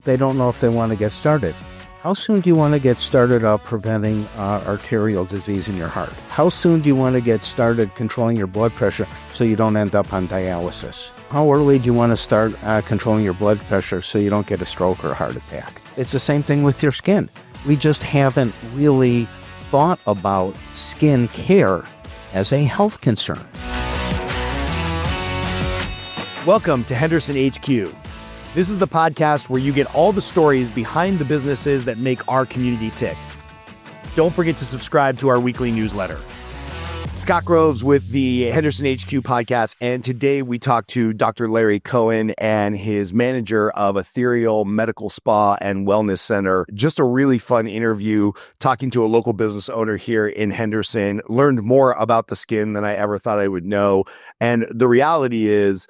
they don't know if they want to get started. How soon do you want to get started preventing arterial disease in your heart? How soon do you want to get started controlling your blood pressure so you don't end up on dialysis? How early do you want to start controlling your blood pressure so you don't get a stroke or a heart attack? It's the same thing with your skin. We just haven't really thought about skin care as a health concern. Welcome to Henderson HQ. This is the podcast where you get all the stories behind the businesses that make our community tick. Don't forget to subscribe to our weekly newsletter. Scott Groves with the Henderson HQ podcast, and today we talk to Dr. Larry Cohen and his manager of Ethereal Medical Spa and Wellness Center. Just a really fun interview talking to a local business owner here in Henderson. Learned more about the skin than I ever thought I would know. And the reality is,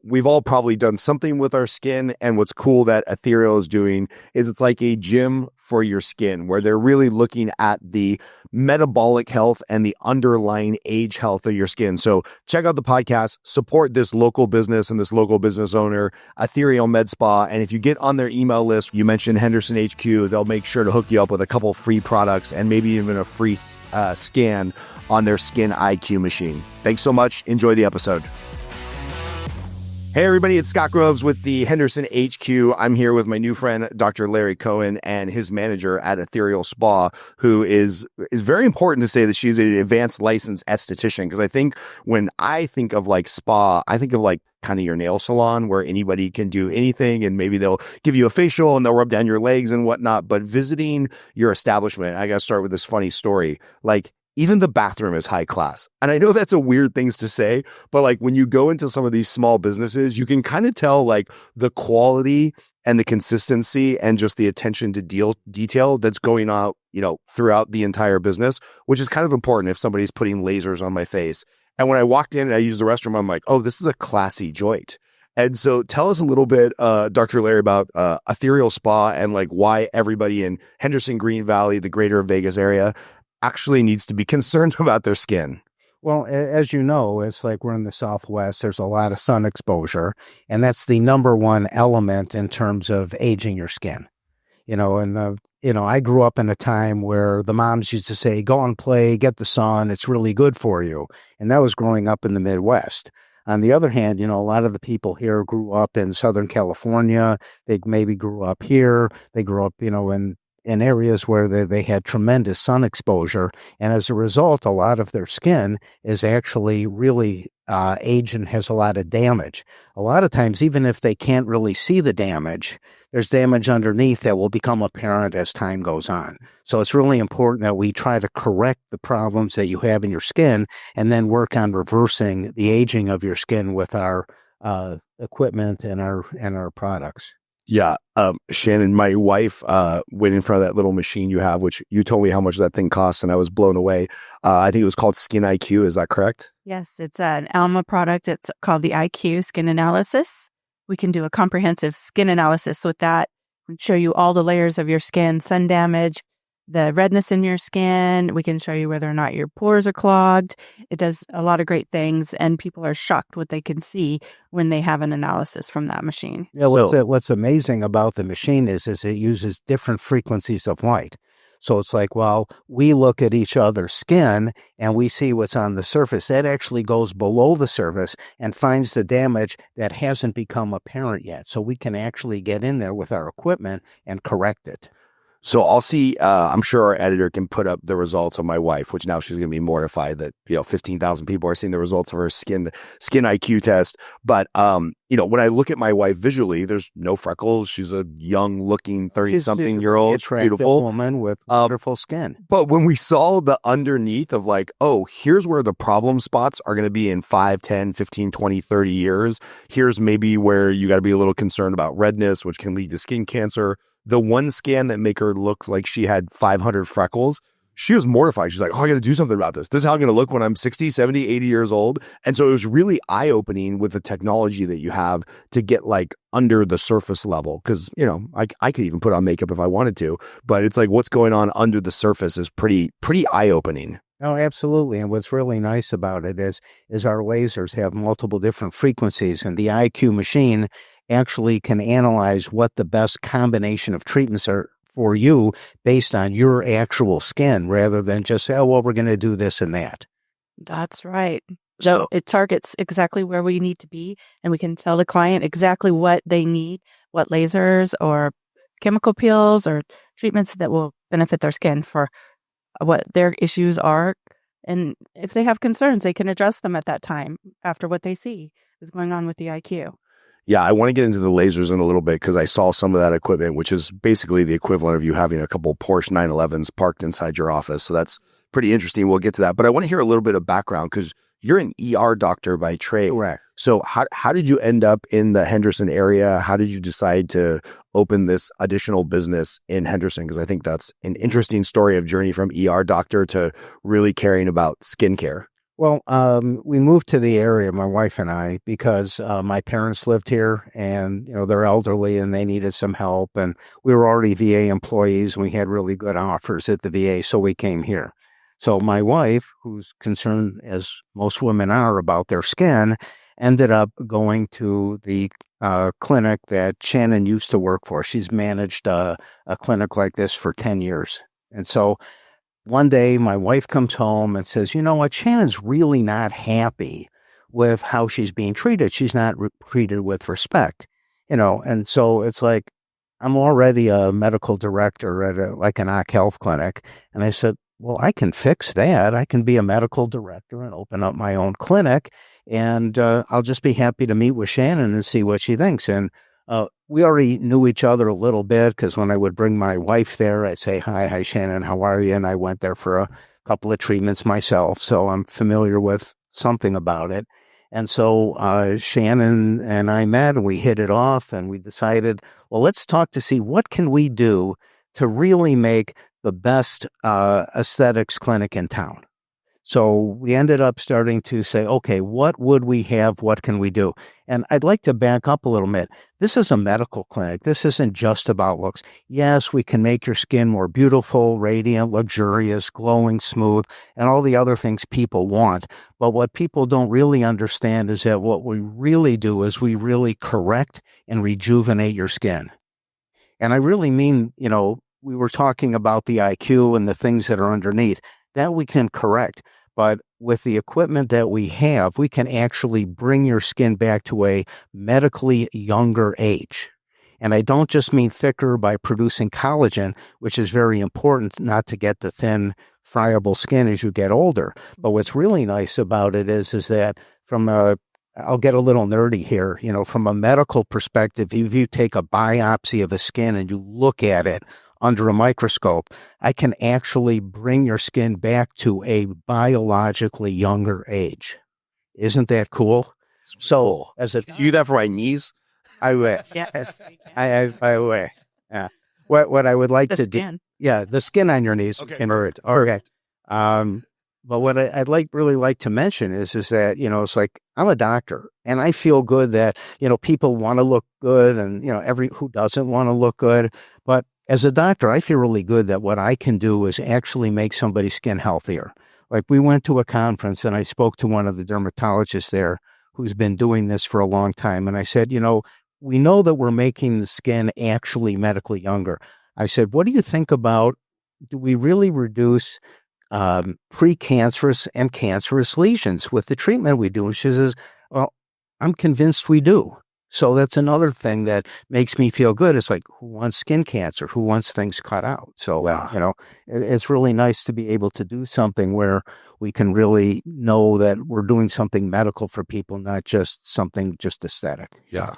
we've all probably done something with our skin. And what's cool that Ethereal is doing is it's like a gym for your skin, where they're really looking at the metabolic health and the underlying age health of your skin. So check out the podcast, support this local business and this local business owner, Ethereal Med Spa. And if you get on their email list, you mention Henderson HQ, they'll make sure to hook you up with a couple free products and maybe even a free scan on their Skin IQ machine. Thanks so much. Enjoy the episode. Hey everybody, it's Scott Groves with the Henderson HQ. I'm here with my new friend, Dr. Larry Cohen, and his manager at Ethereal Spa, who is very important to say that she's an advanced licensed esthetician. Because I think when I think of like spa, I think of like kind of your nail salon where anybody can do anything, and maybe they'll give you a facial and they'll rub down your legs and whatnot. But visiting your establishment, I got to start with this funny story. Like, even the bathroom is high class. And I know that's a weird thing to say, but like when you go into some of these small businesses, you can kind of tell like the quality and the consistency and just the attention to detail that's going on, throughout the entire business, which is kind of important if somebody's putting lasers on my face. And when I walked in and I used the restroom, I'm like, oh, this is a classy joint. And so tell us a little bit, Dr. Larry, about Ethereal Spa and like why everybody in Henderson, Green Valley, the greater Vegas area actually needs to be concerned about their skin. Well, as you know, it's like we're in the Southwest. There's a lot of sun exposure, and that's the number one element in terms of aging your skin. I grew up in a time where the moms used to say, go and play, get the sun, it's really good for you. And that was growing up in the Midwest. On the other hand, a lot of the people here grew up in Southern California. They maybe grew up here. They grew up, in areas where they had tremendous sun exposure. And as a result, a lot of their skin is actually really aged and has a lot of damage. A lot of times, even if they can't really see the damage, there's damage underneath that will become apparent as time goes on. So it's really important that we try to correct the problems that you have in your skin and then work on reversing the aging of your skin with our equipment and our products. Yeah. Shannon, my wife, went in front of that little machine you have, which you told me how much that thing costs, and I was blown away. I think it was called Skin IQ. Is that correct? Yes, it's an Alma product. It's called the IQ Skin Analysis. We can do a comprehensive skin analysis with that. We show you all the layers of your skin, sun damage, the redness in your skin. We can show you whether or not your pores are clogged. It does a lot of great things, and people are shocked what they can see when they have an analysis from that machine. Yeah, what's amazing about the machine is it uses different frequencies of light. So it's like, we look at each other's skin and we see what's on the surface. That actually goes below the surface and finds the damage that hasn't become apparent yet. So we can actually get in there with our equipment and correct it. So I'll see, I'm sure our editor can put up the results of my wife, which now she's going to be mortified that, 15,000 people are seeing the results of her skin IQ test. But, when I look at my wife visually, there's no freckles. She's a young looking 30-something-year-old, beautiful woman with wonderful skin. But when we saw the underneath of like, oh, here's where the problem spots are going to be in 5, 10, 15, 20, 30 years. Here's maybe where you got to be a little concerned about redness, which can lead to skin cancer. The one scan that make her look like she had 500 freckles, she was mortified. She's like, oh, I got to do something about this. This is how I'm going to look when I'm 60, 70, 80 years old. And so it was really eye-opening with the technology that you have to get like under the surface level. Because, I could even put on makeup if I wanted to. But it's like what's going on under the surface is pretty eye-opening. Oh, absolutely. And what's really nice about it is our lasers have multiple different frequencies. And the IQ machine actually can analyze what the best combination of treatments are for you based on your actual skin rather than just say, oh, well, we're going to do this and that. That's right. So it targets exactly where we need to be, and we can tell the client exactly what they need, what lasers or chemical peels or treatments that will benefit their skin for what their issues are. And if they have concerns, they can address them at that time after what they see is going on with the IQ. Yeah, I want to get into the lasers in a little bit because I saw some of that equipment, which is basically the equivalent of you having a couple Porsche 911s parked inside your office. So that's pretty interesting. We'll get to that. But I want to hear a little bit of background because you're an ER doctor by trade. Correct. So how did you end up in the Henderson area? How did you decide to open this additional business in Henderson? Because I think that's an interesting story of journey from ER doctor to really caring about skincare. Well, we moved to the area, my wife and I, because my parents lived here and, they're elderly and they needed some help. And we were already VA employees and we had really good offers at the VA. So we came here. So my wife, who's concerned, as most women are, about their skin, ended up going to the clinic that Shannon used to work for. She's managed a clinic like this for 10 years. And so one day, my wife comes home and says, you know what, Shannon's really not happy with how she's being treated. She's not treated with respect, and so it's like, I'm already a medical director at an Occ Health clinic. And I said, well, I can fix that. I can be a medical director and open up my own clinic. And I'll just be happy to meet with Shannon and see what she thinks. And we already knew each other a little bit because when I would bring my wife there, I'd say, hi, Shannon, how are you? And I went there for a couple of treatments myself. So I'm familiar with something about it. And so Shannon and I met and we hit it off and we decided, well, let's talk to see what can we do to really make the best aesthetics clinic in town. So we ended up starting to say, okay, what would we have? What can we do? And I'd like to back up a little bit. This is a medical clinic. This isn't just about looks. Yes, we can make your skin more beautiful, radiant, luxurious, glowing, smooth, and all the other things people want. But what people don't really understand is that what we really do is we really correct and rejuvenate your skin. And I really mean, we were talking about the IQ and the things that are underneath. That we can correct. But with the equipment that we have, we can actually bring your skin back to a medically younger age. And I don't just mean thicker by producing collagen, which is very important not to get the thin, friable skin as you get older. But what's really nice about it is that I'll get a little nerdy here, from a medical perspective, if you take a biopsy of a skin and you look at it under a microscope, I can actually bring your skin back to a biologically younger age. Isn't that cool? So, you do that for my knees? I will. Yes. I will. Yeah. What I would like The to skin. do, yeah, the skin on your knees. Okay. Can hurt. All right. But what I'd really like to mention is that, it's like I'm a doctor and I feel good that, people want to look good and, who doesn't want to look good. But as a doctor, I feel really good that what I can do is actually make somebody's skin healthier. Like we went to a conference and I spoke to one of the dermatologists there who's been doing this for a long time. And I said, we know that we're making the skin actually medically younger. I said, what do you think about, do we really reduce precancerous and cancerous lesions with the treatment we do? And she says, well, I'm convinced we do. So that's another thing that makes me feel good. It's like, who wants skin cancer? Who wants things cut out? So, wow. It's really nice to be able to do something where we can really know that we're doing something medical for people, not just something just aesthetic. Yeah.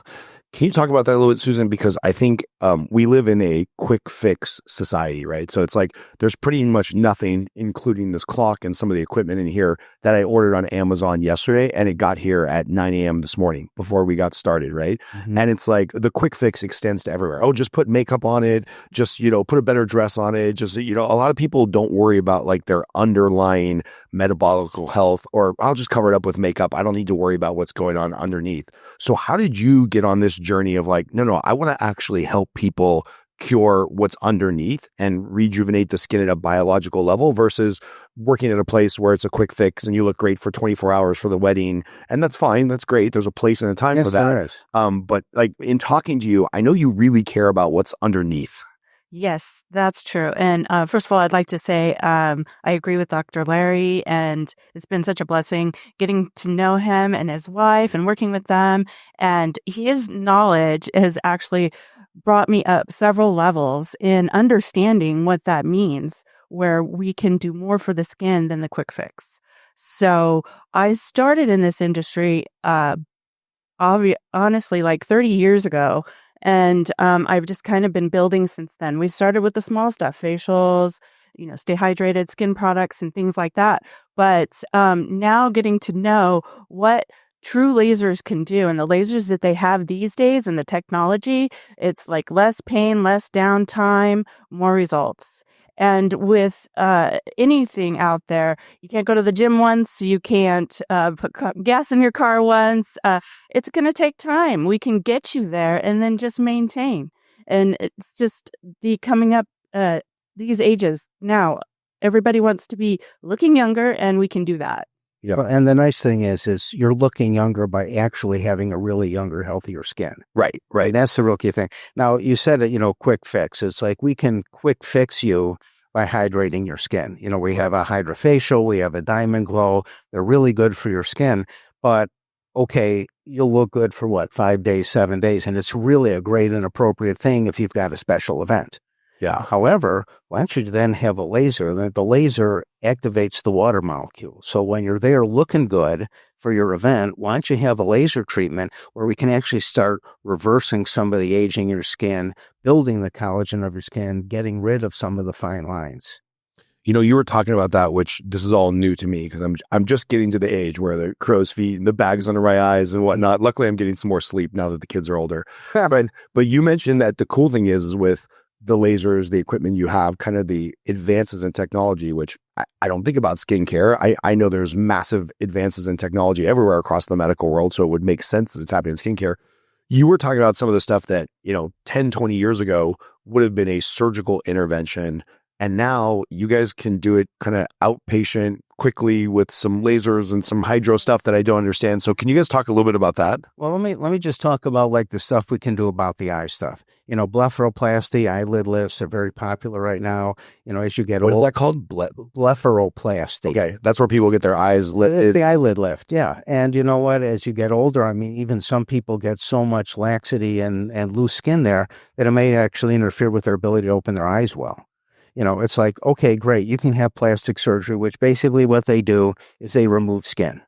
Can you talk about that a little bit, Susan? Because I think we live in a quick fix society, right? So it's like there's pretty much nothing, including this clock and some of the equipment in here that I ordered on Amazon yesterday, and it got here at 9 a.m. this morning before we got started, right? Mm-hmm. And it's like the quick fix extends to everywhere. Oh, just put makeup on it, just, put a better dress on it. Just, a lot of people don't worry about like their underlying metabolic health, or I'll just cover it up with makeup. I don't need to worry about what's going on underneath. So how did you get on this journey of like, no, I want to actually help people cure what's underneath and rejuvenate the skin at a biological level versus working at a place where it's a quick fix and you look great for 24 hours for the wedding. And that's fine. That's great. There's a place and a time for that. There is. But like in talking to you, I know you really care about what's underneath. Yes, that's true. And first of all, I'd like to say I agree with Dr. Larry, and it's been such a blessing getting to know him and his wife and working with them. And his knowledge has actually brought me up several levels in understanding what that means, where we can do more for the skin than the quick fix. So I started in this industry, honestly, like 30 years ago. And I've just kind of been building since then. We started with the small stuff, facials, stay hydrated, skin products, and things like that. But now getting to know what true lasers can do and the lasers that they have these days and the technology, it's like less pain, less downtime, more results. And with anything out there, you can't go to the gym once, you can't put gas in your car once. It's going to take time. We can get you there and then just maintain. And it's just the coming up these ages now. Everybody wants to be looking younger, and we can do that. Yeah. And the nice thing is you're looking younger by actually having a really younger, healthier skin. Right. That's the real key thing. Now, you said it, quick fix. It's like we can quick fix you by hydrating your skin. We have a hydrofacial, we have a diamond glow. They're really good for your skin. But, okay, you'll look good for 5 days, 7 days. And it's really a great and appropriate thing if you've got a special event. Yeah. However, why don't you then have a laser? The laser activates the water molecule. So when you're there looking good for your event, why don't you have a laser treatment where we can actually start reversing some of the aging in your skin, building the collagen of your skin, getting rid of some of the fine lines. You were talking about that, which this is all new to me because I'm just getting to the age where the crow's feet and the bags under my eyes and whatnot. Luckily, I'm getting some more sleep now that the kids are older. But you mentioned that the cool thing is with the lasers, the equipment you have, kind of the advances in technology, which I don't think about skincare. I know there's massive advances in technology everywhere across the medical world, so it would make sense that it's happening in skincare. You were talking about some of the stuff that, 10, 20 years ago would have been a surgical intervention. And now you guys can do it kind of outpatient quickly with some lasers and some hydro stuff that I don't understand. So can you guys talk a little bit about that? Well, let me just talk about the stuff we can do about the eye stuff. Blepharoplasty, eyelid lifts are very popular right now. As you get older. What is that called? Blepharoplasty. Okay, that's where people get their eyes lifted. It's the eyelid lift, yeah. And you know what? As you get older, even some people get so much laxity and loose skin there that it may actually interfere with their ability to open their eyes well. It's like, okay, great. You can have plastic surgery, which basically what they do is they remove skin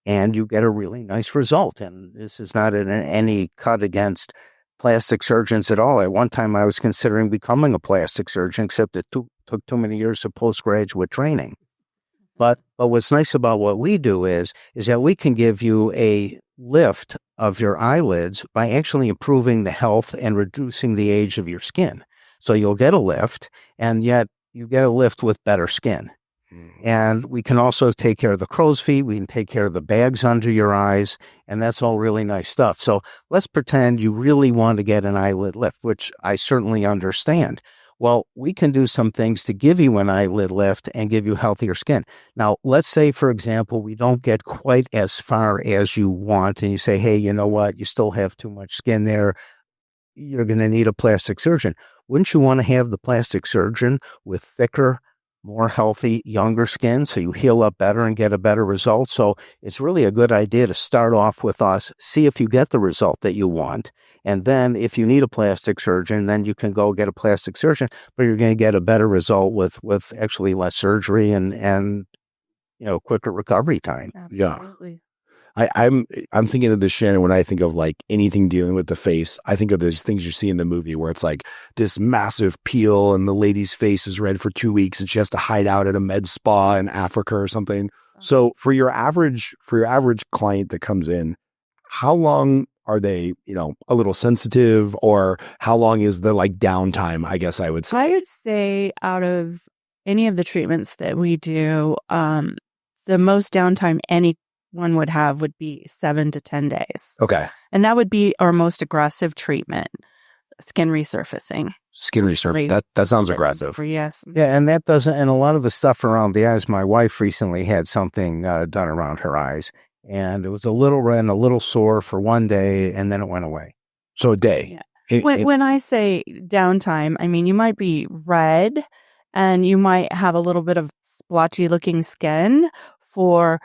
and you get a really nice result. And this is not any cut against plastic surgeons at all. At one time, I was considering becoming a plastic surgeon, except it took too many years of postgraduate training. But what's nice about what we do is that we can give you a lift of your eyelids by actually improving the health and reducing the age of your skin. So you'll get a lift, and yet you get a lift with better skin. And we can also take care of the crow's feet. We can take care of the bags under your eyes, and that's all really nice stuff. So let's pretend you really want to get an eyelid lift, which I certainly understand. Well, we can do some things to give you an eyelid lift and give you healthier skin. Now, let's say, for example, we don't get quite as far as you want, and you say, hey, you know what? You still have too much skin there. You're going to need a plastic surgeon. Wouldn't you want to have the plastic surgeon with thicker, more healthy, younger skin so you heal up better and get a better result? So it's really a good idea to start off with us, see if you get the result that you want. And then if you need a plastic surgeon, then you can go get a plastic surgeon, but you're going to get a better result with actually less surgery and quicker recovery time. Absolutely. Yeah. I'm thinking of this, Shannon, when I think of like anything dealing with the face. I think of these things you see in the movie where it's like this massive peel and the lady's face is red for 2 weeks and she has to hide out at a med spa in Africa or something. So for your average client that comes in, how long are they, a little sensitive, or how long is the downtime, I guess I would say? I would say out of any of the treatments that we do, the most downtime one would have would be 7 to 10 days. Okay. And that would be our most aggressive treatment. skin resurfacing. Skin resurfacing. That sounds aggressive. Yes. Yeah, and that doesn't, and a lot of the stuff around the eyes, my wife recently had something done around her eyes, and it was a little red and a little sore for one day, and then it went away. So a day. Yeah. When I say downtime, I mean, you might be red and you might have a little bit of splotchy looking skin for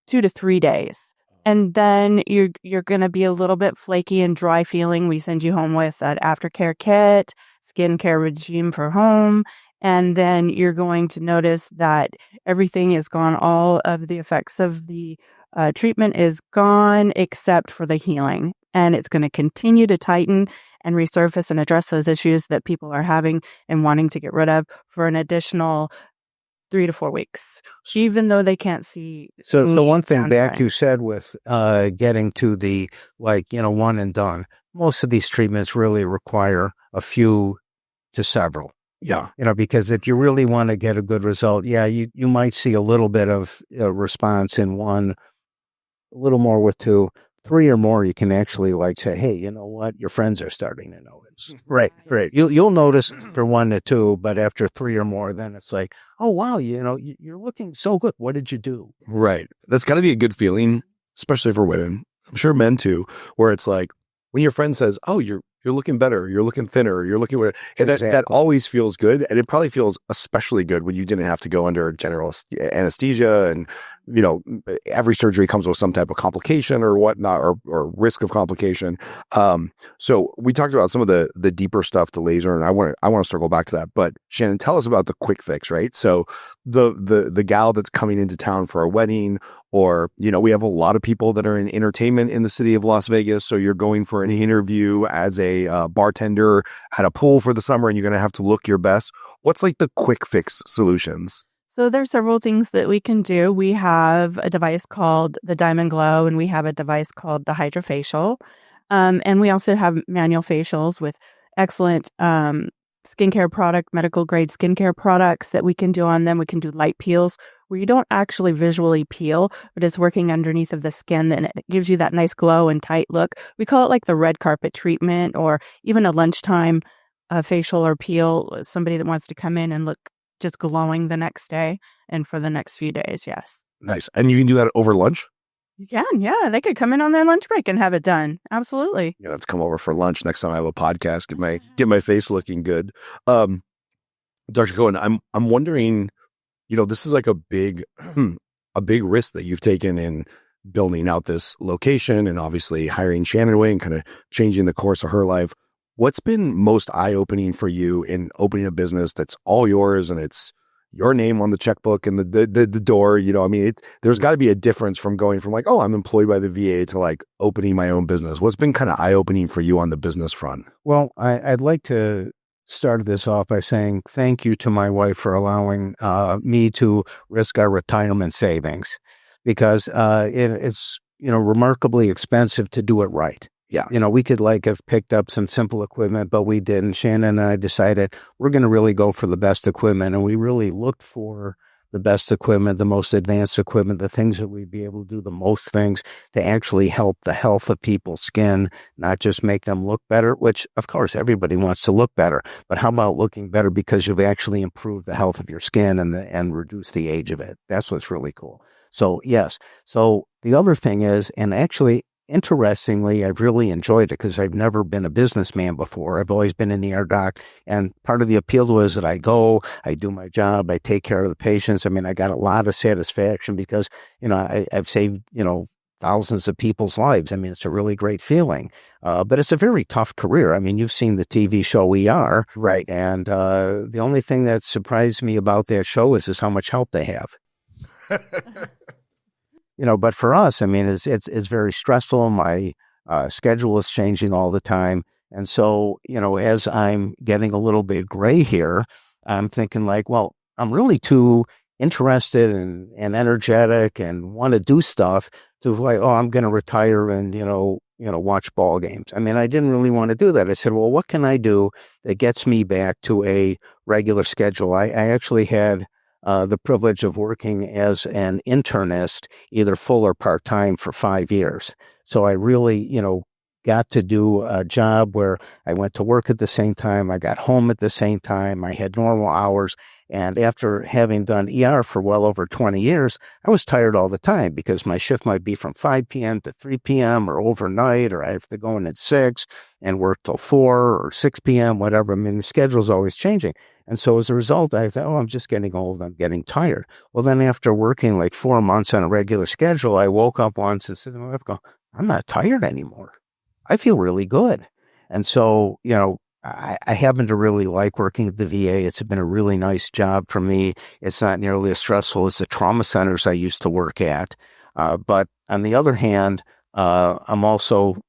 2 to 3 days. And then you're going to be a little bit flaky and dry feeling. We send you home with an aftercare kit, skincare regime for home. And then you're going to notice that everything is gone. All of the effects of the treatment is gone except for the healing. And it's going to continue to tighten and resurface and address those issues that people are having and wanting to get rid of for an additional 3 to 4 weeks, even though they can't see. So the one thing back you said with getting to the, one and done, most of these treatments really require a few to several. Yeah. Because if you really want to get a good result, you might see a little bit of response in one, a little more with 2. 3 or more, you can actually say, hey, you know what? Your friends are starting to notice. Right. You'll notice for 1 to 2, but after 3 or more, then it's like, oh, wow, you're looking so good. What did you do? Right. That's got to be a good feeling, especially for women. I'm sure men too, where it's like when your friend says, oh, you're looking better, you're looking thinner, you're looking better. And that always feels good. And it probably feels especially good when you didn't have to go under general anesthesia and, every surgery comes with some type of complication or whatnot, or risk of complication. So we talked about some of the deeper stuff, the laser, and I want to circle back to that. But Shannon, tell us about the quick fix, right? So the gal that's coming into town for a wedding, or, we have a lot of people that are in entertainment in the city of Las Vegas. So you're going for an interview as a bartender at a pool for the summer, and you're going to have to look your best. What's the quick fix solutions? So there's several things that we can do. We have a device called the Diamond Glow, and we have a device called the Hydrofacial. And we also have manual facials with excellent skincare product, medical grade skincare products that we can do on them. We can do light peels where you don't actually visually peel, but it's working underneath of the skin, and it gives you that nice glow and tight look. We call it the red carpet treatment, or even a lunchtime facial or peel, somebody that wants to come in and look just glowing the next day and for the next few days. Yes. Nice. And you can do that over lunch? You can. Yeah. They could come in on their lunch break and have it done. Absolutely. Yeah. Let's come over for lunch next time I have a podcast, get my face looking good. Dr. Cohen, I'm wondering, this is a big risk that you've taken in building out this location and obviously hiring Shannon away and kind of changing the course of her life. What's been most eye-opening for you in opening a business that's all yours and it's your name on the checkbook and the door? There's got to be a difference from going from I'm employed by the VA to opening my own business. What's been kind of eye-opening for you on the business front? Well, I'd like to start this off by saying thank you to my wife for allowing me to risk our retirement savings, because it's remarkably expensive to do it right. Yeah. We could have picked up some simple equipment, but we didn't. Shannon and I decided we're going to really go for the best equipment. And we really looked for the best equipment, the most advanced equipment, the things that we'd be able to do the most things to actually help the health of people's skin, not just make them look better, which of course everybody wants to look better. But how about looking better because you've actually improved the health of your skin and reduced the age of it? That's what's really cool. So yes. So the other thing is, and actually, interestingly, I've really enjoyed it because I've never been a businessman before. I've always been an ER doc, and part of the appeal was that I do my job, I take care of the patients. I got a lot of satisfaction because, I've saved, thousands of people's lives. It's a really great feeling, but it's a very tough career. You've seen the TV show ER, right? And the only thing that surprised me about that show is how much help they have. But for us, it's very stressful. My schedule is changing all the time. And so, as I'm getting a little bit gray here, I'm thinking I'm really too interested and energetic and want to do stuff to I'm going to retire and, watch ball games. I didn't really want to do that. I said, well, what can I do that gets me back to a regular schedule? I actually had the privilege of working as an internist, either full or part-time, for 5 years. So I really, got to do a job where I went to work at the same time. I got home at the same time. I had normal hours. And after having done ER for well over 20 years, I was tired all the time because my shift might be from 5 p.m. to 3 p.m. or overnight, or I have to go in at 6 and work till 4 or 6 p.m., whatever. I mean, the schedule's always changing. And so as a result, I thought, I'm just getting old. I'm getting tired. Well, then after working like 4 months on a regular schedule, I woke up once and said to my wife, I'm not tired anymore. I feel really good. And so, I happen to really like working at the VA. It's been a really nice job for me. It's not nearly as stressful as the trauma centers I used to work at. But on the other hand, I'm also,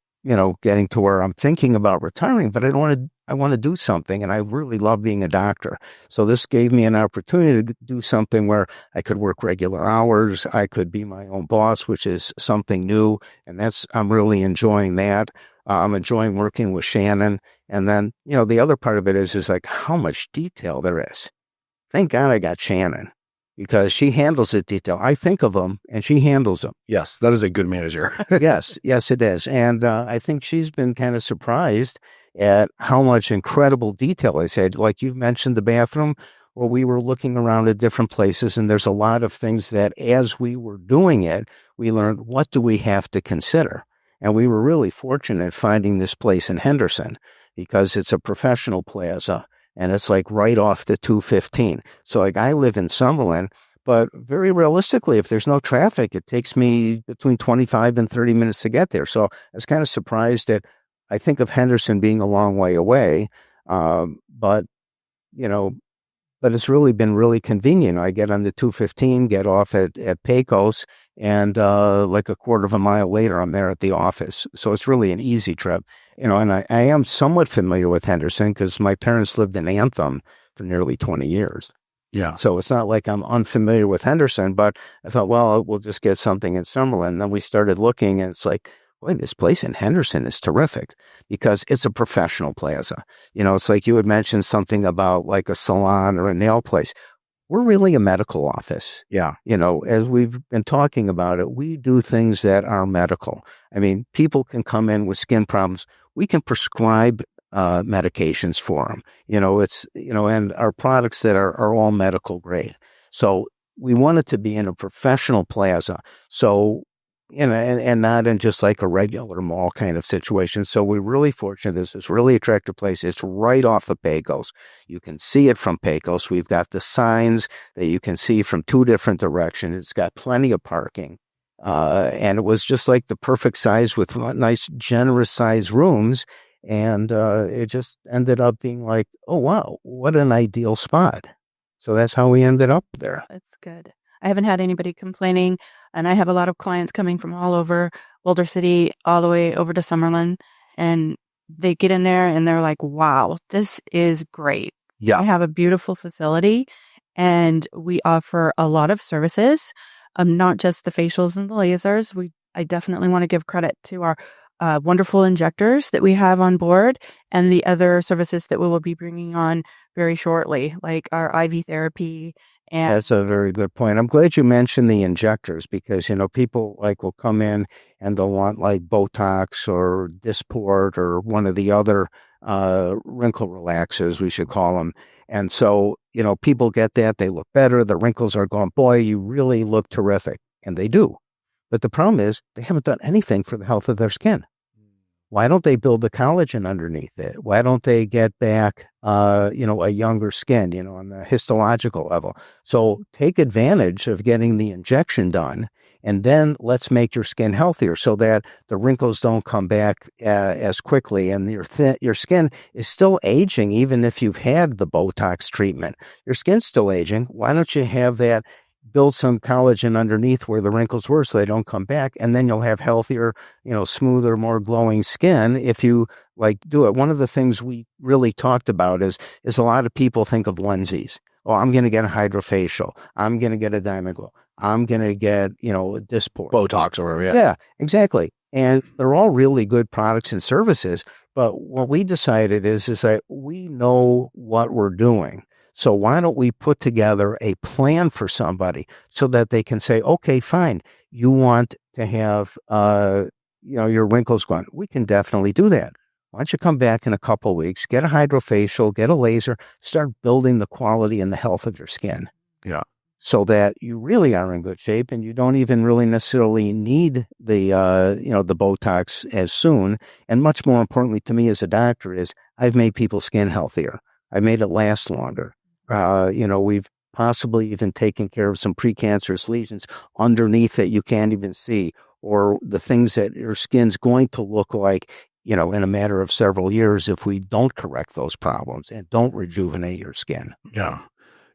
getting to where I'm thinking about retiring, but I want to do something, and I really love being a doctor. So this gave me an opportunity to do something where I could work regular hours. I could be my own boss, which is something new, and I'm really enjoying that. I'm enjoying working with Shannon. And then, the other part of it is like how much detail there is. Thank God I got Shannon because she handles the detail. I think of them and she handles them. Yes, that is a good manager. Yes, it is. And I think she's been kind of surprised at how much incredible detail I said. Like you've mentioned the bathroom. Well, we were looking around at different places, and there's a lot of things that as we were doing it, we learned what do we have to consider. And we were really fortunate finding this place in Henderson because it's a professional plaza and it's like right off the 215. So like I live in Summerlin, but very realistically, if there's no traffic, it takes me between 25 and 30 minutes to get there. So I was kind of surprised that I think of Henderson being a long way away. But it's really been really convenient. I get on the 215, get off at Pecos, and like a quarter of a mile later, I'm there at the office. So it's really an easy trip. And I am somewhat familiar with Henderson because my parents lived in Anthem for nearly 20 years. Yeah. So it's not like I'm unfamiliar with Henderson, but I thought, well, we'll just get something in Summerlin. Then we started looking, and it's like, boy, this place in Henderson is terrific because it's a professional plaza. It's like you had mentioned something about like a salon or a nail place. We're really a medical office. Yeah. As we've been talking about it, we do things that are medical. I mean, people can come in with skin problems. We can prescribe medications for them. And our products that are all medical grade. So we want it to be in a professional plaza. So and not in just like a regular mall kind of situation. So we're really fortunate. This is a really attractive place. It's right off of Pecos. You can see it from Pecos. We've got the signs that you can see from 2 different directions. It's got plenty of parking. And it was just like the perfect size with nice, generous size rooms. And it just ended up being like, oh, wow, what an ideal spot. So that's how we ended up there. That's good. I haven't had anybody complaining, and I have a lot of clients coming from all over Boulder City, all the way over to Summerlin, and they get in there and they're like, wow, this is great. Yeah. I have a beautiful facility, and we offer a lot of services, not just the facials and the lasers. I definitely want to give credit to our wonderful injectors that we have on board and the other services that we will be bringing on very shortly, like our IV therapy. And that's a very good point. I'm glad you mentioned the injectors because, people like will come in and they'll want like Botox or Dysport or one of the other wrinkle relaxers, we should call them. And so, people get that. They look better. The wrinkles are gone. Boy, you really look terrific. And they do. But the problem is they haven't done anything for the health of their skin. Why don't they build the collagen underneath it? Why don't they get back, a younger skin, on the histological level? So take advantage of getting the injection done, and then let's make your skin healthier so that the wrinkles don't come back as quickly, and your skin is still aging even if you've had the Botox treatment. Your skin's still aging. Why don't you have that? Build some collagen underneath where the wrinkles were so they don't come back, and then you'll have healthier, smoother, more glowing skin if you do it. One of the things we really talked about is a lot of people think of lenses. Oh, I'm going to get a hydrofacial. I'm going to get a Dimeglow. I'm going to get, a Dysport. Botox or whatever. Yeah, exactly. And they're all really good products and services. But what we decided is that we know what we're doing. So why don't we put together a plan for somebody so that they can say, okay, fine, you want to have, your wrinkles gone. We can definitely do that. Why don't you come back in a couple of weeks, get a hydrofacial, get a laser, start building the quality and the health of your skin. Yeah. So that you really are in good shape and you don't even really necessarily need the Botox as soon. And much more importantly to me as a doctor is I've made people's skin healthier. I've made it last longer. We've possibly even taken care of some precancerous lesions underneath that you can't even see, or the things that your skin's going to look like, in a matter of several years if we don't correct those problems and don't rejuvenate your skin. Yeah.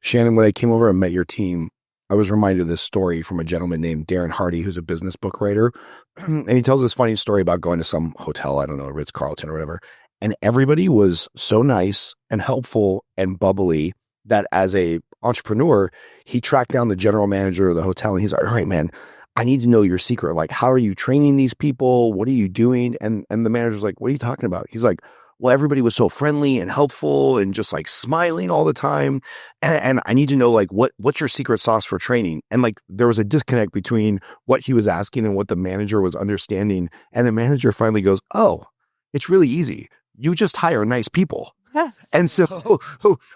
Shannon, when I came over and met your team, I was reminded of this story from a gentleman named Darren Hardy, who's a business book writer. And he tells this funny story about going to some hotel, I don't know, Ritz-Carlton or whatever. And everybody was so nice and helpful and bubbly that as a entrepreneur, he tracked down the general manager of the hotel and he's like, all right, man, I need to know your secret. Like, how are you training these people? What are you doing? And the manager's like, what are you talking about? He's like, well, everybody was so friendly and helpful and just like smiling all the time. And I need to know, like, what's your secret sauce for training? And like, there was a disconnect between what he was asking and what the manager was understanding. And the manager finally goes, oh, it's really easy. You just hire nice people. Yes. And so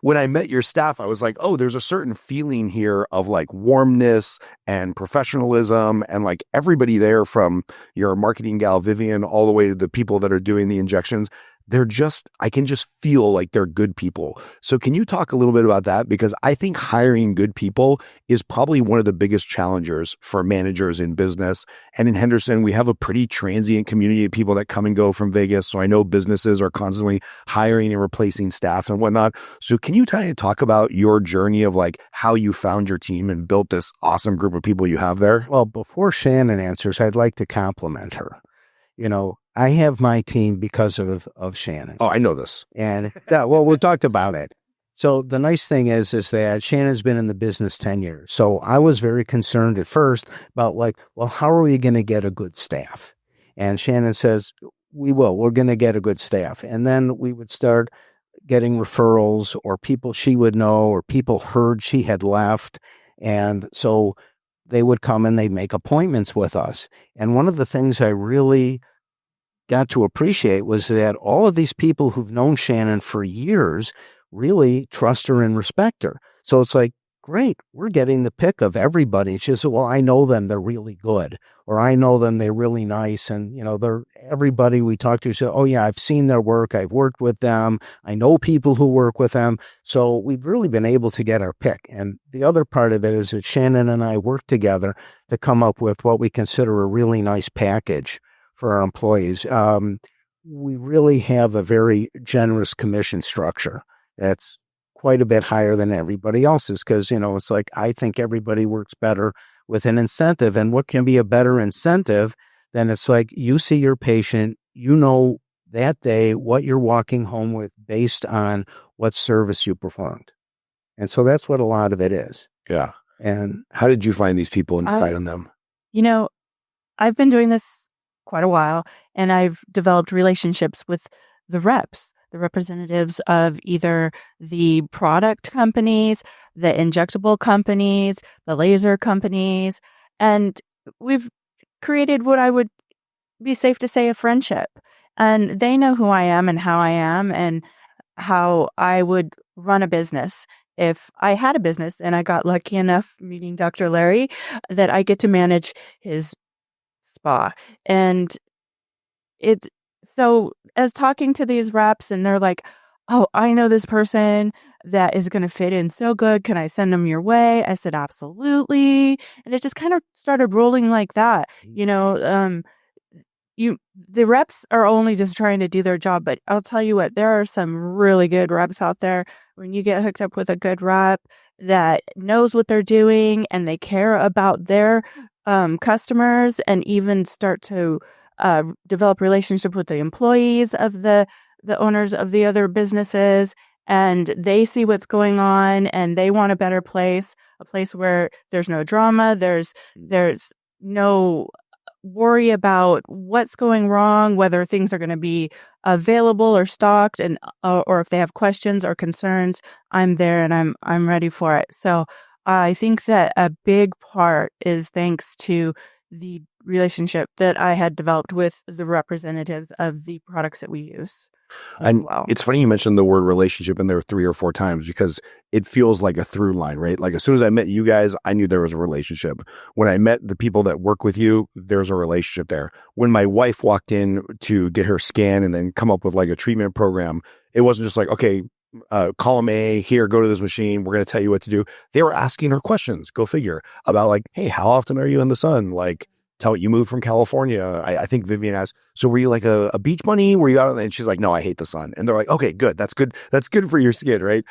when I met your staff, I was like, oh, there's a certain feeling here of like warmness and professionalism and like everybody there, from your marketing gal, Vivian, all the way to the people that are doing the injections. I can just feel like they're good people. So can you talk a little bit about that? Because I think hiring good people is probably one of the biggest challengers for managers in business. And in Henderson, we have a pretty transient community of people that come and go from Vegas. So I know businesses are constantly hiring and replacing staff and whatnot. So can you kind of talk about your journey of like how you found your team and built this awesome group of people you have there? Well, before Shannon answers, I'd like to compliment her. I have my team because of Shannon. Oh, I know this. And we talked about it. So the nice thing is that Shannon's been in the business 10 years. So I was very concerned at first about like, well, how are we going to get a good staff? And Shannon says, we're going to get a good staff. And then we would start getting referrals or people she would know or people heard she had left. And so they would come and they'd make appointments with us. And one of the things I really got to appreciate was that all of these people who've known Shannon for years really trust her and respect her. So it's like, great, we're getting the pick of everybody. She said, well, I know them, they're really good. Or I know them, they're really nice. And, everybody we talk to said, oh yeah, I've seen their work. I've worked with them. I know people who work with them. So we've really been able to get our pick. And the other part of it is that Shannon and I work together to come up with what we consider a really nice package for our employees. We really have a very generous commission structure that's quite a bit higher than everybody else's because, it's like I think everybody works better with an incentive. And what can be a better incentive than it's like you see your patient, that day what you're walking home with based on what service you performed. And so that's what a lot of it is. Yeah. And how did you find these people and decide on them? I've been doing this quite a while, and I've developed relationships with the reps, the representatives of either the product companies, the injectable companies, the laser companies, and we've created what I would be safe to say a friendship. And they know who I am and how I would run a business. If I had a business and I got lucky enough meeting Dr. Larry that I get to manage his spa. And it's so as talking to these reps and they're like, oh, I know this person that is going to fit in so good. Can I send them your way? I said, absolutely. And it just kind of started rolling like that. The reps are only just trying to do their job, but I'll tell you what, there are some really good reps out there. When you get hooked up with a good rep that knows what they're doing and they care about their customers and even start to develop relationship with the employees of the owners of the other businesses, and they see what's going on and they want a better place, a place where there's no drama, there's no worry about what's going wrong, whether things are going to be available or stocked, and or if they have questions or concerns, I'm there and I'm ready for it. So I think that a big part is thanks to the relationship that I had developed with the representatives of the products that we use as And well. it's funny you mentioned the word relationship in there 3 or 4 times because it feels like a through line, right? Like as soon as I met you guys, I knew there was a relationship. When I met the people that work with you, there's a relationship there. When my wife walked in to get her scan and then come up with like a treatment program, it wasn't just like, okay, column A here, go to this machine. We're going to tell you what to do. They were asking her questions, go figure, about like, hey, how often are you in the sun? Like, tell you moved from California. I think Vivian asked, so were you like a beach bunny? Were you out? And she's like, no, I hate the sun. And they're like, okay, good. That's good. That's good for your skin, right?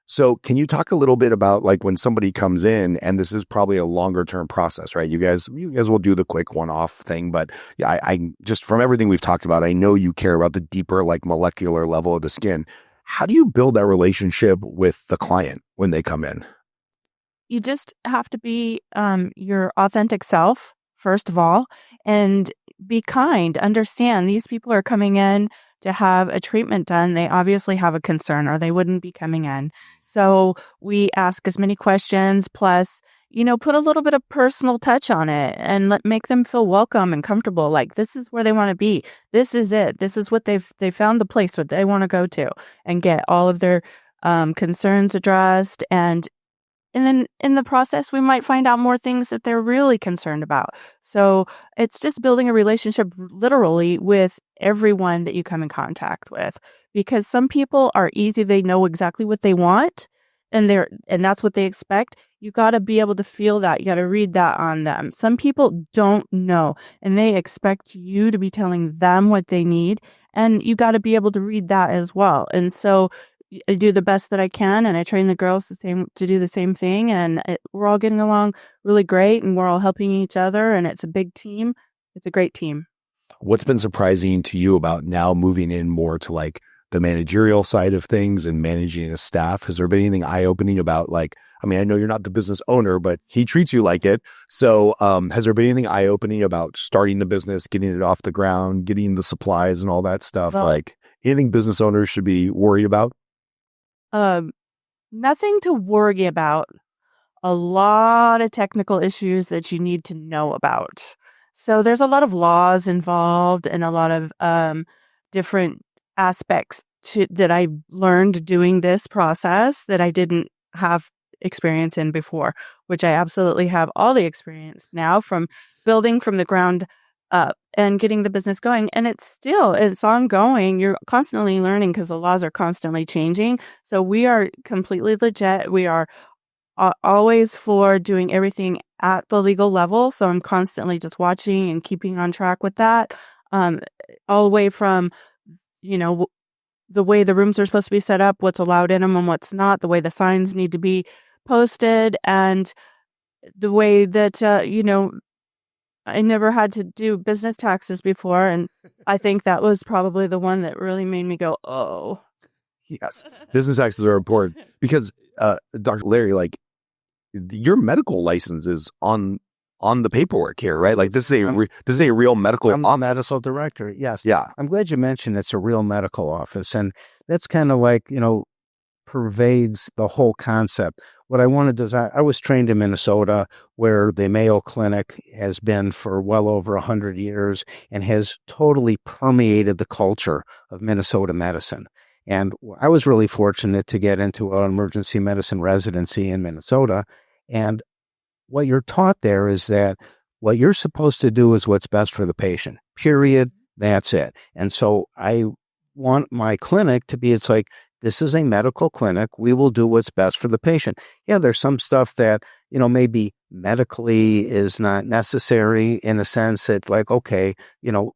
So can you talk a little bit about like when somebody comes in, and this is probably a longer term process, right? You guys will do the quick one-off thing, but yeah, I just from everything we've talked about, I know you care about the deeper like molecular level of the skin. How do you build that relationship with the client when they come in? You just have to be your authentic self, first of all, and be kind. Understand these people are coming in to have a treatment done. They obviously have a concern or they wouldn't be coming in. So we ask as many questions, plus, put a little bit of personal touch on it and make them feel welcome and comfortable. Like this is where they want to be. This is it. This is what they found the place that they want to go to and get all of their concerns addressed. And then in the process, we might find out more things that they're really concerned about. So it's just building a relationship literally with everyone that you come in contact with, because some people are easy. They know exactly what they want and that's what they expect. You got to be able to feel that. You got to read that on them. Some people don't know and they expect you to be telling them what they need. And you got to be able to read that as well. And so I do the best that I can, and I train the girls to do the same thing, and we're all getting along really great, and we're all helping each other, and it's a big team. It's a great team. What's been surprising to you about now moving in more to like the managerial side of things and managing a staff? Has there been anything eye-opening about like, I mean, I know you're not the business owner, but he treats you like it. So has there been anything eye-opening about starting the business, getting it off the ground, getting the supplies and all that stuff? Well, like anything business owners should be worried about? Nothing to worry about. A lot of technical issues that you need to know about. So there's a lot of laws involved and a lot of different aspects that I learned doing this process that I didn't have experience in before, which I absolutely have all the experience now from building from the ground up and getting the business going. And it's ongoing. You're constantly learning because the laws are constantly changing. So we are completely legit. We are always for doing everything at the legal level. So I'm constantly just watching and keeping on track with that. All the way from, the way the rooms are supposed to be set up, what's allowed in them and what's not, the way the signs need to be posted, and the way that, I never had to do business taxes before. And I think that was probably the one that really made me go, oh. Yes. Business taxes are important because, Dr. Larry, like your medical license is on the paperwork here, right? Like this is a real medical I'm a medical director. Yes. Yeah. I'm glad you mentioned it's a real medical office. And that's kind of like, pervades the whole concept. What I wanted to do is I was trained in Minnesota, where the Mayo Clinic has been for well over 100 years and has totally permeated the culture of Minnesota medicine. And I was really fortunate to get into an emergency medicine residency in Minnesota. And what you're taught there is that what you're supposed to do is what's best for the patient, period. That's it. And so I want my clinic to be, it's like, this is a medical clinic. We will do what's best for the patient. Yeah, there's some stuff that, maybe medically is not necessary in a sense that like, okay,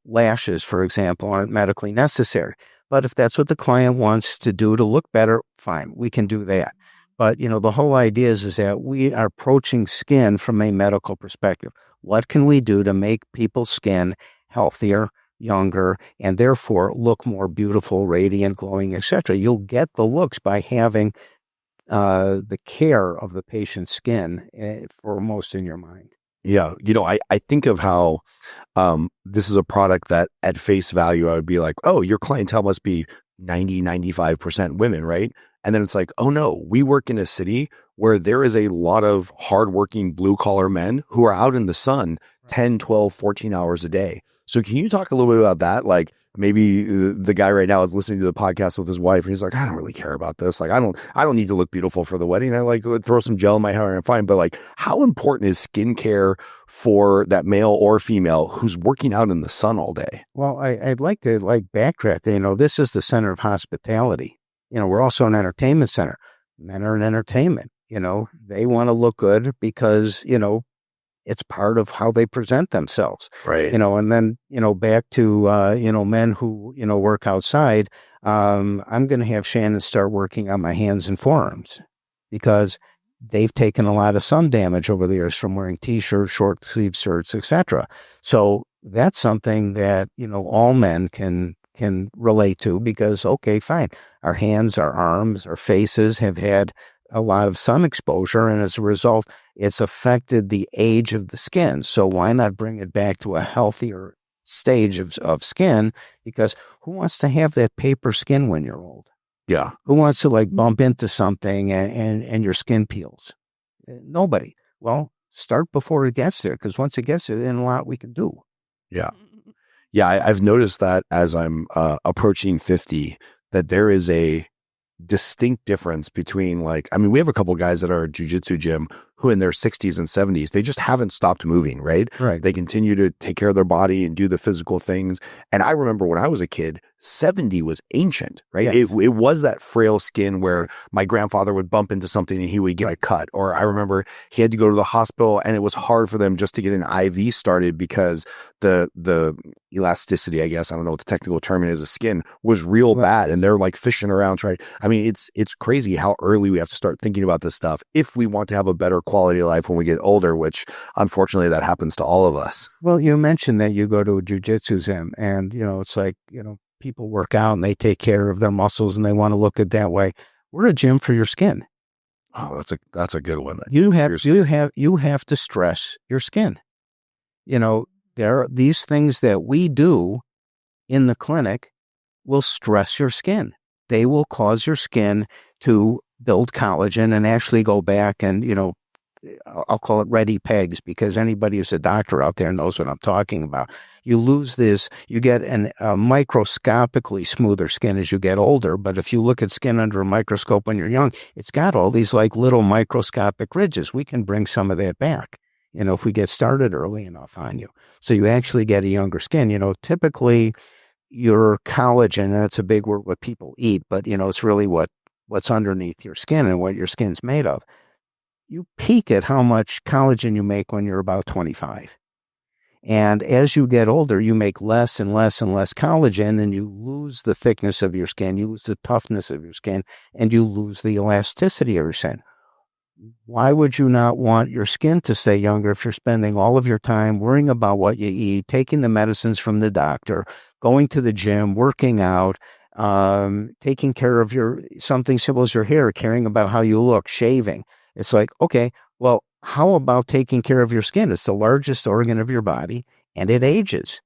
lashes, for example, aren't medically necessary. But if that's what the client wants to do to look better, fine, we can do that. But, the whole idea is that we are approaching skin from a medical perspective. What can we do to make people's skin healthier, younger, and therefore look more beautiful, radiant, glowing, etc.? You'll get the looks by having the care of the patient's skin foremost in your mind. Yeah. I think of how this is a product that at face value, I would be like, oh, your clientele must be 95% women, right? And then it's like, oh no, we work in a city where there is a lot of hardworking blue collar men who are out in the sun 10, 12, 14 hours a day. So can you talk a little bit about that? Like maybe the guy right now is listening to the podcast with his wife and he's like, I don't really care about this. Like, I don't need to look beautiful for the wedding. I like would throw some gel in my hair and I'm fine. But like, how important is skincare for that male or female who's working out in the sun all day? Well, I'd like to backtrack. This is the center of hospitality. We're also an entertainment center. Men are in entertainment. They want to look good because, it's part of how they present themselves. Right. And then, back to, men who, work outside. I'm going to have Shannon start working on my hands and forearms because they've taken a lot of sun damage over the years from wearing t-shirts, short sleeve shirts, etc. So that's something that, all men can relate to because, okay, fine. Our hands, our arms, our faces have had a lot of sun exposure, and as a result, it's affected the age of the skin. So why not bring it back to a healthier stage of skin? Because who wants to have that paper skin when you're old? Yeah. Who wants to bump into something and your skin peels? Nobody. Well, start before it gets there, because once it gets there, then a lot we can do. Yeah. Yeah. I've noticed that as I'm approaching 50, that there is a distinct difference between we have a couple guys at our jiu-jitsu gym who in their 60s and 70s, they just haven't stopped moving, right? Right. They continue to take care of their body and do the physical things. And I remember when I was a kid, 70 was ancient, right? Yes. It was that frail skin where my grandfather would bump into something and he would get a cut. Or I remember he had to go to the hospital and it was hard for them just to get an IV started because the elasticity, I guess, I don't know what the technical term is, the skin was real bad. And they're fishing around trying. I mean, it's crazy how early we have to start thinking about this stuff if we want to have a better quality of life when we get older, which unfortunately that happens to all of us. Well, you mentioned that you go to a jiu-jitsu gym and, it's people work out and they take care of their muscles and they want to look it that way. We're a gym for your skin. Oh, that's a good one. You have to stress your skin. There are these things that we do in the clinic will stress your skin. They will cause your skin to build collagen and actually go back and, I'll call it ready pegs, because anybody who's a doctor out there knows what I'm talking about. You lose this, you get a microscopically smoother skin as you get older. But if you look at skin under a microscope when you're young, it's got all these little microscopic ridges. We can bring some of that back, if we get started early enough on you. So you actually get a younger skin. Typically your collagen, and that's a big word, what people eat, but it's really what's underneath your skin and what your skin's made of. You peak at how much collagen you make when you're about 25. And as you get older, you make less and less and less collagen, and you lose the thickness of your skin, you lose the toughness of your skin, and you lose the elasticity of your skin. Why would you not want your skin to stay younger if you're spending all of your time worrying about what you eat, taking the medicines from the doctor, going to the gym, working out, taking care of something simple as your hair, caring about how you look, shaving? It's okay, well, how about taking care of your skin? It's the largest organ of your body, and it ages.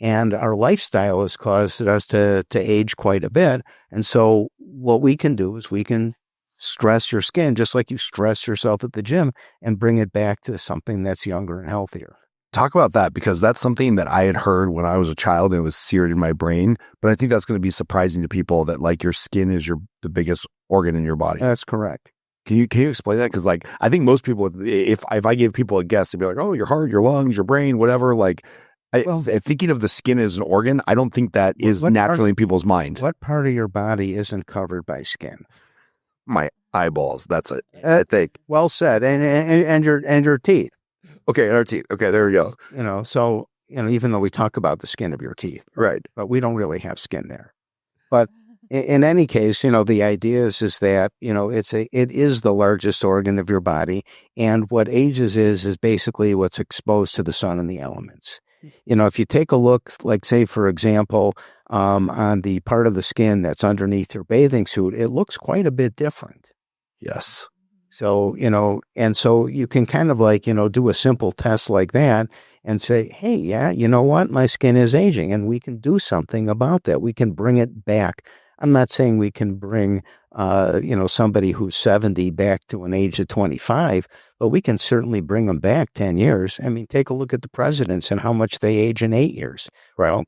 And our lifestyle has caused us to age quite a bit. And so what we can do is we can stress your skin just like you stress yourself at the gym and bring it back to something that's younger and healthier. Talk about that, because that's something that I had heard when I was a child and it was seared in my brain. But I think that's going to be surprising to people that your skin is the biggest organ in your body. That's correct. Can you explain that? Because I think most people, if I give people a guess, they'd be like, oh, your heart, your lungs, your brain, whatever. Thinking of the skin as an organ, I don't think that is naturally in people's mind. What part of your body isn't covered by skin? My eyeballs. That's it. I think. Well said. And your teeth. Okay, and our teeth. Okay, there we go. So even though we talk about the skin of your teeth, right, but we don't really have skin there. But in any case, the idea is that, it is the largest organ of your body. And what ages is basically what's exposed to the sun and the elements. If you take a look, say, for example, on the part of the skin that's underneath your bathing suit, it looks quite a bit different. Yes. So, and so you can kind of do a simple test like that and say, hey, yeah, you know what? My skin is aging, and we can do something about that. We can bring it back I'm not saying we can bring, somebody who's 70 back to an age of 25, but we can certainly bring them back 10 years. I mean, take a look at the presidents and how much they age in 8 years. Well,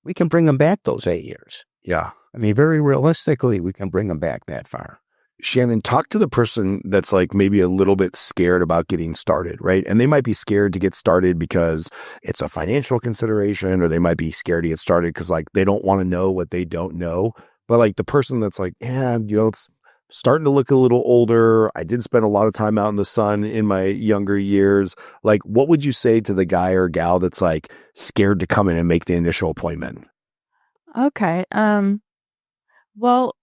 we can bring them back those 8 years. Yeah. I mean, very realistically, we can bring them back that far. Shannon, talk to the person that's like maybe a little bit scared about getting started, right? And they might be scared to get started because it's a financial consideration, or they might be scared to get started because like they don't want to know what they don't know. But like the person that's like, yeah, it's starting to look a little older. I did spend a lot of time out in the sun in my younger years. Like, what would you say to the guy or gal that's like scared to come in and make the initial appointment? Okay. Well,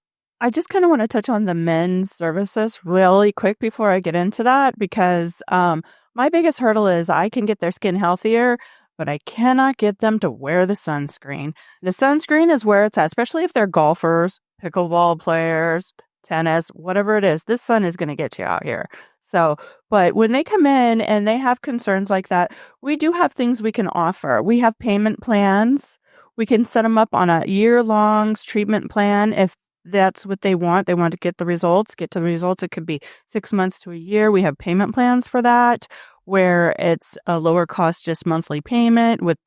I just kind of want to touch on the men's services really quick before I get into that, because my biggest hurdle is I can get their skin healthier, but I cannot get them to wear the sunscreen. The sunscreen is where it's at, especially if they're golfers, pickleball players, tennis, whatever it is. This sun is going to get you out here. So, but when they come in and they have concerns like that, we do have things we can offer. We have payment plans. We can set them up on a year-long treatment plan if that's what they want. They want to get to the results. It could be 6 months to a year. We have payment plans for that, where it's a lower cost, just monthly payment with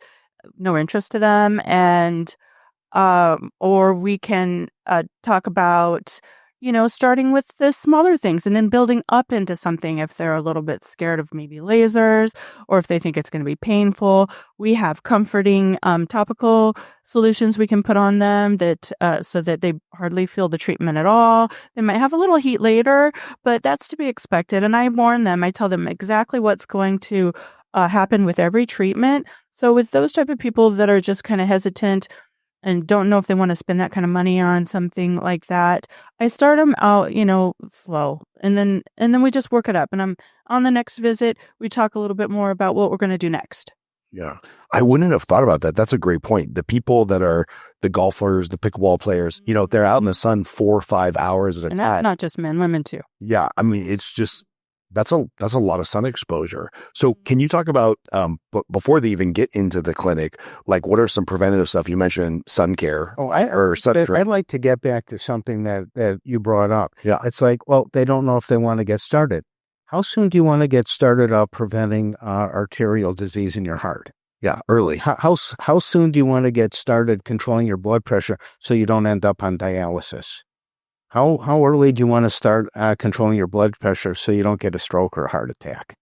no interest to them. And, or we can talk about, starting with the smaller things and then building up into something if they're a little bit scared of maybe lasers, or if they think it's going to be painful. We have comforting topical solutions we can put on them that so that they hardly feel the treatment at all. They might have a little heat later, but that's to be expected. And I warn them. I tell them exactly what's going to happen with every treatment. So with those type of people that are just kind of hesitant and don't know if they want to spend that kind of money on something like that, I start them out, slow. And then we just work it up. And I'm on the next visit, we talk a little bit more about what we're going to do next. Yeah. I wouldn't have thought about that. That's a great point. The people that are the golfers, the pickleball players, they're out in the sun 4 or 5 hours at a time. And that's not just men, women too. Yeah. I mean, it's just, that's a lot of sun exposure. So can you talk about, before they even get into the clinic, like what are some preventative stuff? You mentioned sun care. I'd like to get back to something that you brought up. Yeah. It's like, well, they don't know if they want to get started. How soon do you want to get started preventing arterial disease in your heart? Yeah, early. How soon do you want to get started controlling your blood pressure so you don't end up on dialysis? How early do you want to start controlling your blood pressure so you don't get a stroke or a heart attack?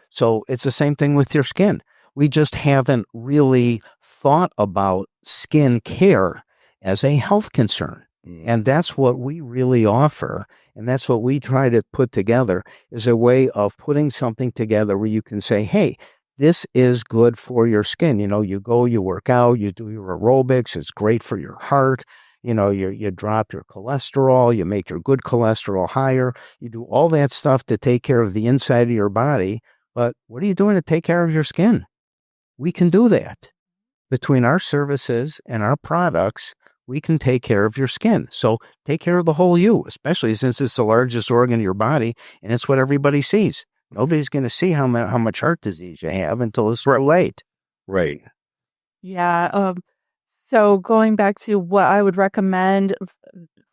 So it's the same thing with your skin. We just haven't really thought about skin care as a health concern. And that's what we really offer. And that's what we try to put together, is a way of putting something together where you can say, hey, this is good for your skin. You go, you work out, you do your aerobics. It's great for your heart. You drop your cholesterol, you make your good cholesterol higher. You do all that stuff to take care of the inside of your body. But what are you doing to take care of your skin? We can do that. Between our services and our products, we can take care of your skin. So take care of the whole you, especially since it's the largest organ in your body and it's what everybody sees. Nobody's going to see how much heart disease you have until it's too late. Right. Yeah. So going back to what I would recommend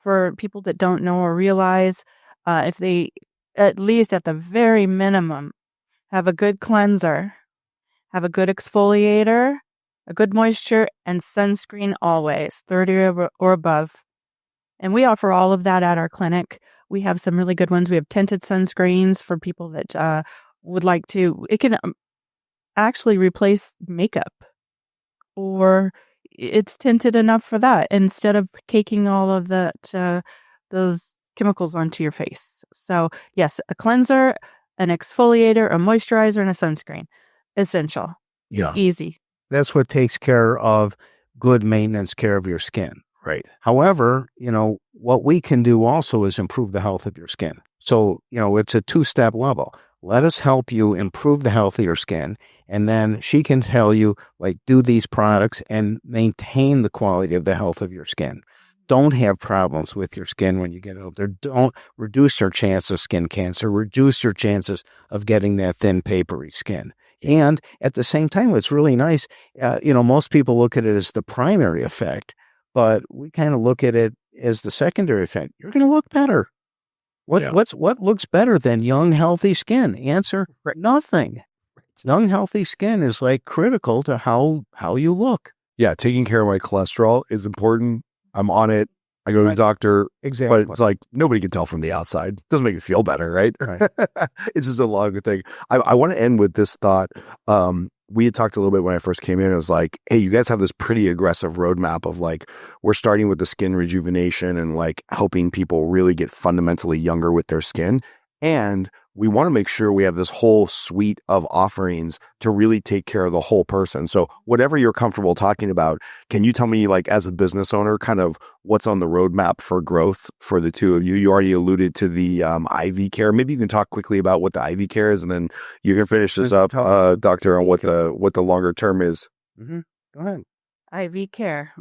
for people that don't know or realize, if they, at least at the very minimum, have a good cleanser, have a good exfoliator, a good moisture, and sunscreen always, 30 or above. And we offer all of that at our clinic. We have some really good ones. We have tinted sunscreens for people that would like to. It can actually replace makeup, or it's tinted enough for that instead of caking all of those chemicals onto your face. So yes, a cleanser, an exfoliator, a moisturizer, and a sunscreen. Essential. Yeah. Easy. That's what takes care of good maintenance care of your skin. Right. However, what we can do also is improve the health of your skin. So, it's a 2-step level. Let us help you improve the health of your skin. And then she can tell you, do these products and maintain the quality of the health of your skin. Don't have problems with your skin when you get older. Don't reduce your chance of skin cancer. Reduce your chances of getting that thin, papery skin. And at the same time, it's really nice. Most people look at it as the primary effect. but we kind of look at it as the secondary effect. You're going to look better. What looks better than young, healthy skin? Answer, nothing. Young, healthy skin is like critical to how you look. Yeah, taking care of my cholesterol is important. I'm on it. I go to the doctor. Exactly. But it's like nobody can tell from the outside. It doesn't make you feel better, right? It's just a longer thing. I want to end with this thought. We had talked a little bit when I first came in. It was like, hey, you guys have this pretty aggressive roadmap of like, we're starting with the skin rejuvenation and like helping people really get fundamentally younger with their skin. And we want to make sure we have this whole suite of offerings to really take care of the whole person. So whatever you're comfortable talking about, can you tell me, like, as a business owner, kind of what's on the roadmap for growth for the two of you? You already alluded to the IV care. Maybe you can talk quickly about what the IV care is, and then you can finish this up, Doctor, on what the longer term is. Mm-hmm. Go ahead. IV care.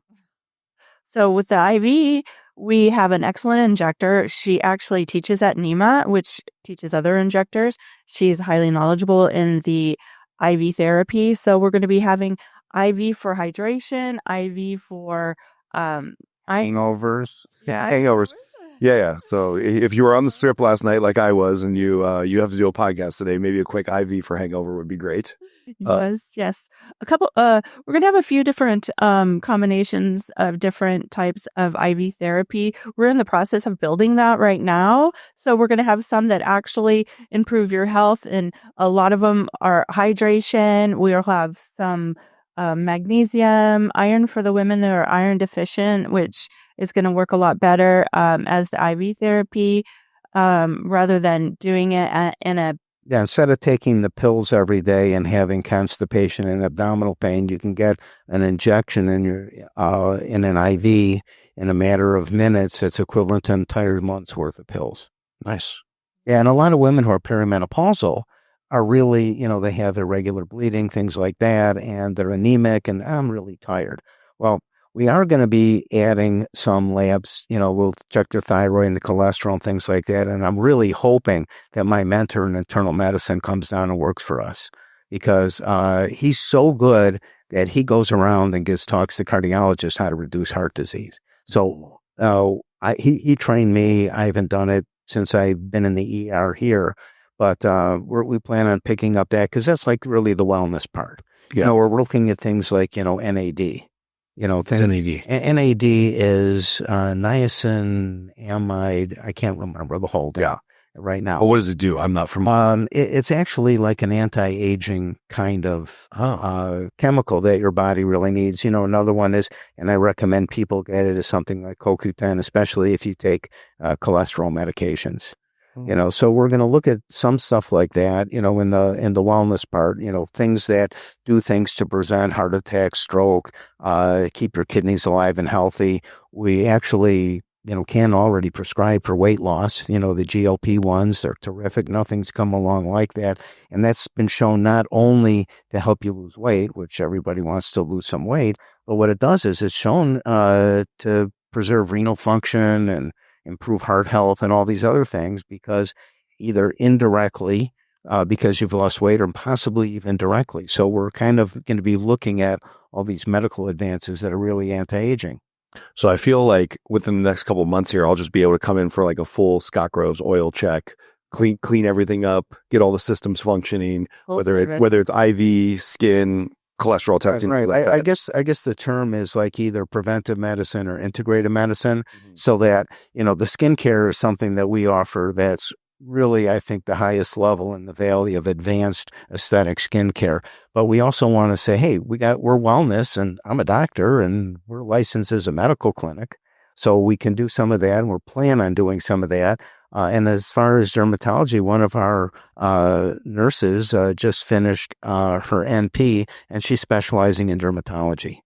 So with the IV, we have an excellent injector. She actually teaches at NEMA, which teaches other injectors. She's highly knowledgeable in the IV therapy. So we're going to be having IV for hydration, IV for Hangovers. Yeah, hangovers. Yeah. So if you were on the strip last night like I was, and you have to do a podcast today, maybe a quick IV for hangover would be great. Yes. A couple, we're going to have a few different combinations of different types of IV therapy. We're in the process of building that right now. So we're going to have some that actually improve your health, and a lot of them are hydration. We'll have some magnesium, iron for the women that are iron deficient, which is going to work a lot better as the IV therapy rather than doing it in a instead of taking the pills every day and having constipation and abdominal pain, you can get an injection in your in an IV in a matter of minutes. It's equivalent to an entire month's worth of pills. Nice. Yeah, and a lot of women who are perimenopausal are really, they have irregular bleeding, things like that, and they're anemic, and I'm really tired. Well, we are going to be adding some labs, we'll check their thyroid and the cholesterol and things like that. And I'm really hoping that my mentor in internal medicine comes down and works for us, because he's so good that he goes around and gives talks to cardiologists how to reduce heart disease. So he trained me. I haven't done it since I've been in the ER here, but we plan on picking up that, because that's like really the wellness part. Yeah. We're looking at things like, NAD. NAD. NAD is niacinamide. I can't remember the whole thing right now. Well, what does it do? I'm not from. It's actually like an anti-aging kind of chemical that your body really needs. Another one is, and I recommend people get it, is something like CoQ10, especially if you take cholesterol medications. So we're going to look at some stuff like that, in the wellness part, things that do things to prevent heart attack, stroke, keep your kidneys alive and healthy. We actually, can already prescribe for weight loss. The GLP ones, they're terrific. Nothing's come along like that. And that's been shown not only to help you lose weight, which everybody wants to lose some weight, but what it does is it's shown to preserve renal function and improve heart health and all these other things, because either indirectly, because you've lost weight, or possibly even directly. So we're kind of going to be looking at all these medical advances that are really anti-aging. So I feel like within the next couple of months here, I'll just be able to come in for like a full Scott Groves oil check, clean everything up, get all the systems functioning, whether it's IV, skin, cholesterol testing. Right. I guess the term is like either preventive medicine or integrative medicine, so that, the skincare is something that we offer that's really, I think, the highest level in the valley of advanced aesthetic skincare. But we also want to say, hey, we're wellness, and I'm a doctor, and we're licensed as a medical clinic. So we can do some of that, and we're planning on doing some of that. And as far as dermatology, one of our nurses just finished her NP, and she's specializing in dermatology.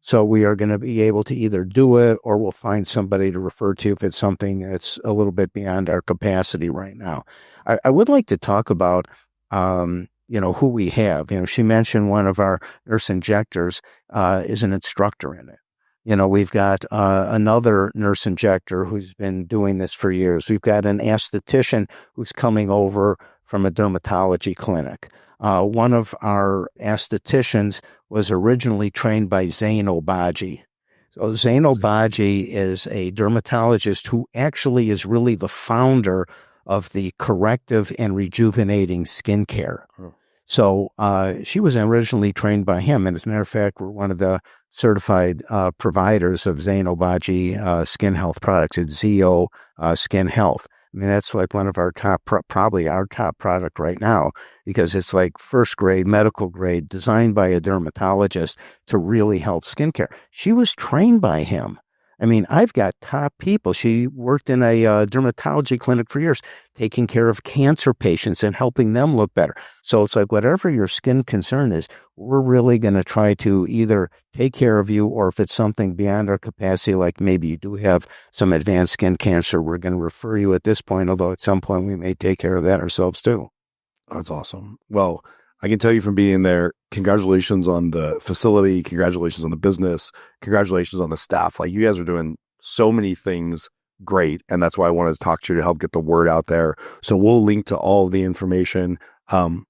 So we are going to be able to either do it, or we'll find somebody to refer to if it's something that's a little bit beyond our capacity right now. I would like to talk about, who we have. She mentioned one of our nurse injectors is an instructor in it. We've got another nurse injector who's been doing this for years. We've got an esthetician who's coming over from a dermatology clinic. One of our estheticians was originally trained by Zain Obaji. So Zaino Baji is a dermatologist who actually is really the founder of the corrective and rejuvenating skincare. Oh. So she was originally trained by him. And as a matter of fact, we're one of the certified providers of Zaino Baji skin health products. It's ZO Skin Health. I mean, that's like one of our top, probably our top product right now, because it's like first grade, medical grade, designed by a dermatologist to really help skincare. She was trained by him. I mean, I've got top people. She worked in a dermatology clinic for years, taking care of cancer patients and helping them look better. So it's like whatever your skin concern is, we're really going to try to either take care of you, or if it's something beyond our capacity, like maybe you do have some advanced skin cancer, we're going to refer you at this point, although at some point we may take care of that ourselves too. That's awesome. Well, I can tell you from being there, congratulations on the facility, congratulations on the business, congratulations on the staff. Like, you guys are doing so many things great, and that's why I wanted to talk to you to help get the word out there. So we'll link to all of the information.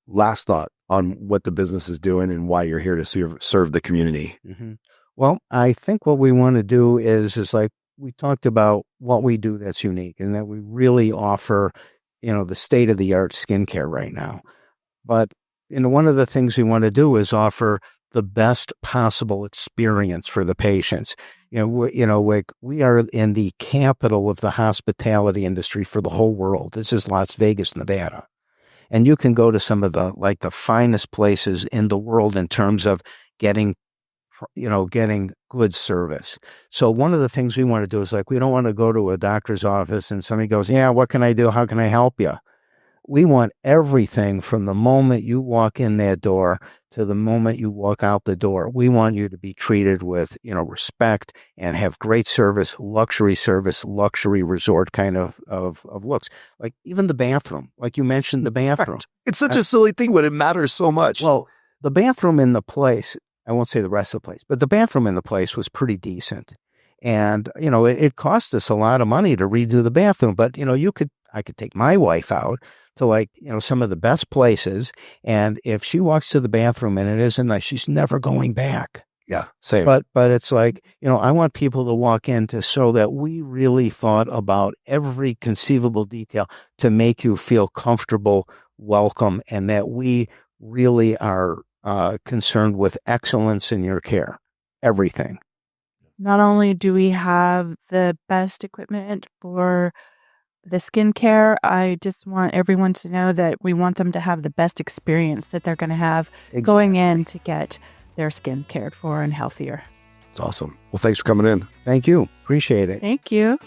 Last thought on what the business is doing and why you're here to serve the community. Mm-hmm. Well, I think what we want to do is like we talked about what we do that's unique, and that we really offer, the state-of-the-art skincare right now. But one of the things we want to do is offer the best possible experience for the patients. We are in the capital of the hospitality industry for the whole world. This is Las Vegas, Nevada. And you can go to some of the finest places in the world in terms of getting good service. So one of the things we want to do is we don't want to go to a doctor's office and somebody goes, yeah, what can I do? How can I help you? We want everything from the moment you walk in that door to the moment you walk out the door. We want you to be treated with, respect and have great service, luxury resort kind of looks. Like even the bathroom, like you mentioned, the bathroom. Right. It's such a silly thing, but it matters so much. Well, the bathroom in the place, I won't say the rest of the place, but the bathroom in the place was pretty decent. And, it cost us a lot of money to redo the bathroom, but, I could take my wife out to some of the best places. And if she walks to the bathroom and it isn't nice, she's never going back. Yeah, same. But it's I want people to walk in to show that we really thought about every conceivable detail to make you feel comfortable, welcome, and that we really are concerned with excellence in your care. Everything. Not only do we have the best equipment for the skincare, I just want everyone to know that we want them to have the best experience that they're going to have going in to get their skin cared for and healthier. It's awesome. Well, thanks for coming in. Thank you. Appreciate it. Thank you.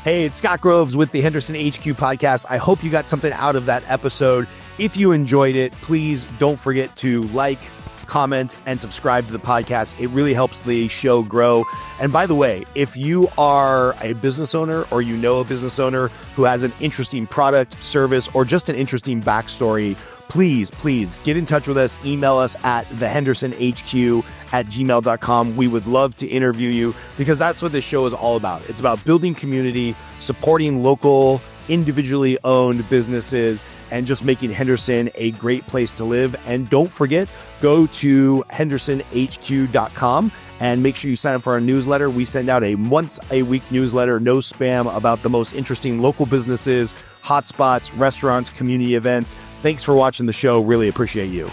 Hey, it's Scott Groves with the Henderson HQ podcast. I hope you got something out of that episode. If you enjoyed it, please don't forget to comment, and subscribe to the podcast. It really helps the show grow. And by the way, if you are a business owner or you know a business owner who has an interesting product, service, or just an interesting backstory, please get in touch with us. Email us at thehendersonhq@gmail.com. We would love to interview you, because that's what this show is all about. It's about building community, supporting local, individually owned businesses, and just making Henderson a great place to live. And don't forget, go to hendersonhq.com and make sure you sign up for our newsletter. We send out a once-a-week newsletter, no spam, about the most interesting local businesses, hotspots, restaurants, community events. Thanks for watching the show. Really appreciate you.